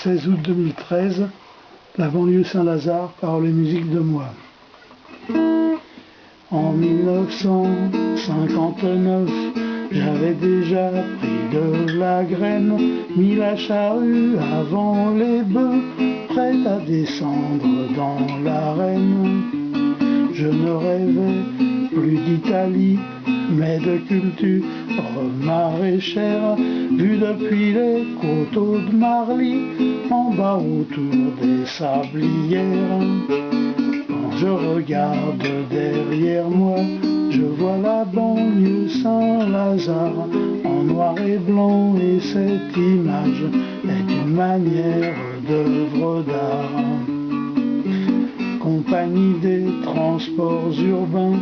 16 août 2013, la banlieue Saint-Lazare, paroles et musique de moi. En 1959, j'avais déjà pris de la graine, mis la charrue avant les bœufs, prête à descendre dans l'arène. Je ne rêvais plus d'Italie, mais de culture maraîchère, vue depuis les coteaux de Marly, en bas autour des sablières. Quand je regarde derrière moi, je vois la banlieue Saint-Lazare en noir et blanc, et cette image est une manière d'œuvre d'art. Compagnie des transports urbains,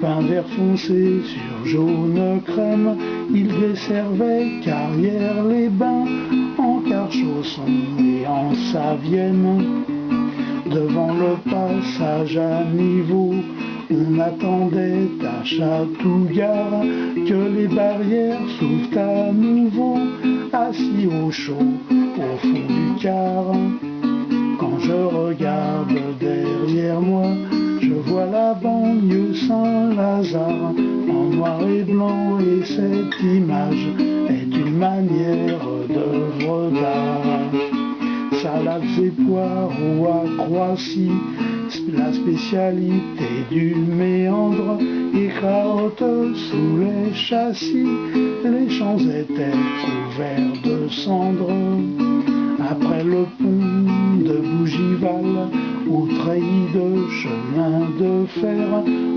pain vert foncé sur jaune crème, il desservait Carrière-les-Bains en Carchausson et en Savienne. Devant le passage à niveau, on attendait à Château-Gare que les barrières s'ouvrent à nouveau, assis au chaud au fond du car. Quand je regarde derrière moi, je vois la banlieue Saint-Lazare en noir et blanc, et cette image est une manière d'œuvre d'art. Salades et poireaux à Croissy, la spécialité du méandre, et carottes sous les châssis, les champs étaient couverts de cendres. Après le pont de Bougival, au treillis de chemin de fer,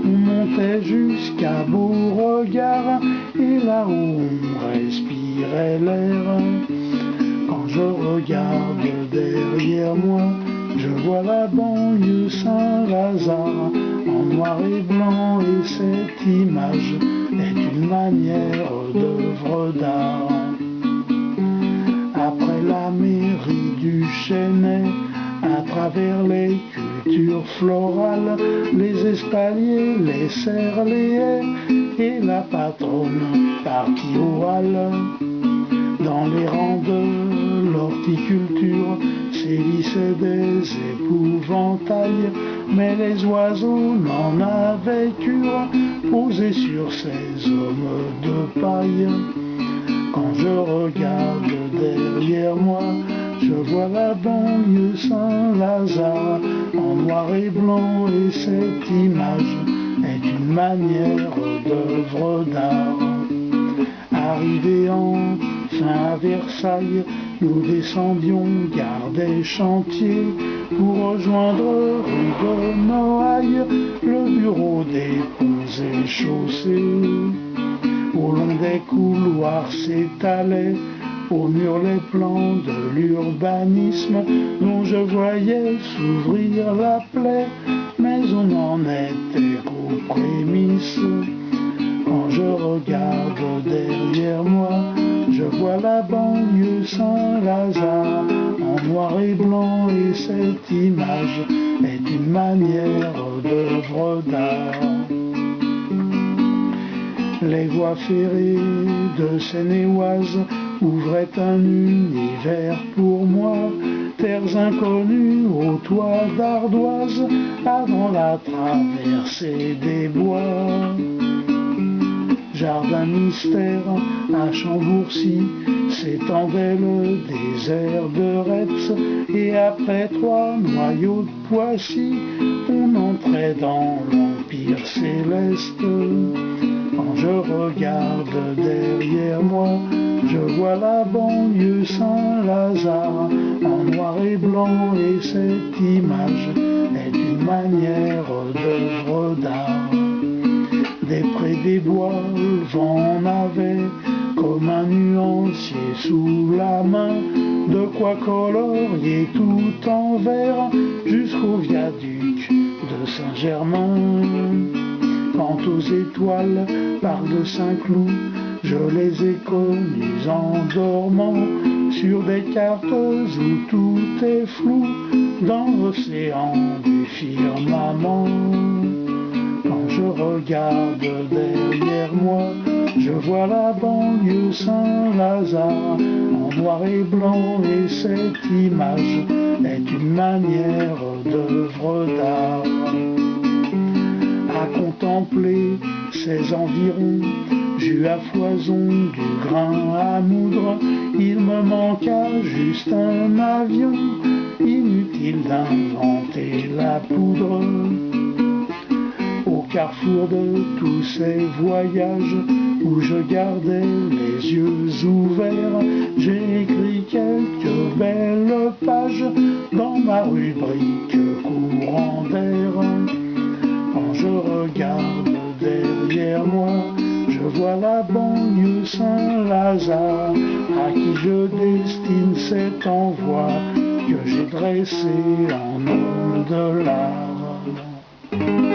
on montait jusqu'à Beauregard, et là où on respirait l'air. Quand je regarde derrière moi, je vois la banlieue Saint-Lazare en noir et blanc, et cette image est une manière d'œuvre d'art. Après la mairie du Chênay, à travers les cultures florales, les espaliers, les serres, les haies, et la patronne partie au hall. Dans les rangs de l'horticulture sévissaient des épouvantails, mais les oiseaux n'en avaient cure, posés sur ces hommes de paille. Quand je regarde derrière moi, je vois la banlieue Saint-Lazare en noir et blanc, et cette image est une manière d'œuvre d'art. Arrivés enfin à Versailles, nous descendions gare des Chantiers pour rejoindre rue de Noailles, le bureau des ponts et chaussées. Au long des couloirs s'étalaient au mur les plans de l'urbanisme, dont je voyais s'ouvrir la plaie, mais on n'en était qu'aux prémices. Quand je regarde derrière moi, je vois la banlieue Saint-Lazare en noir et blanc, et cette image est une manière d'œuvre d'art. Les voies ferrées de Seine-et-Oise ouvraient un univers pour moi, terres inconnues aux toits d'ardoise, avant la traversée des bois. Jardin mystère à Chambourcy, s'étendait le désert de Retz, et après 3 noyaux de Poissy, on entrait dans l'Empire céleste. Quand je regarde derrière moi, je vois la banlieue Saint-Lazare en noir et blanc, et cette image est une manière d'œuvre d'art. Des prés, des bois, le vent en avait comme un nuancier sous la main, de quoi colorier tout en vert jusqu'au viaduc de Saint-Germain. Quant aux étoiles par de Saint-Cloud, je les ai connues en dormant sur des cartes où tout est flou dans l'océan du firmament. Quand je regarde derrière moi, Je vois la banlieue Saint-Lazare en noir et blanc, et cette image est une manière d'œuvre d'art. À contempler ces environs, j'eus à foison du grain à moudre. Il me manqua juste un avion, inutile d'inventer la poudre. Au carrefour de tous ces voyages où je gardais les yeux ouverts, j'ai écrit quelques belles pages dans ma rubrique courant d'air. Quand je regarde derrière moi, je vois la banlieue Saint-Lazare, à qui je destine cet envoi que j'ai dressé en nom de l'art.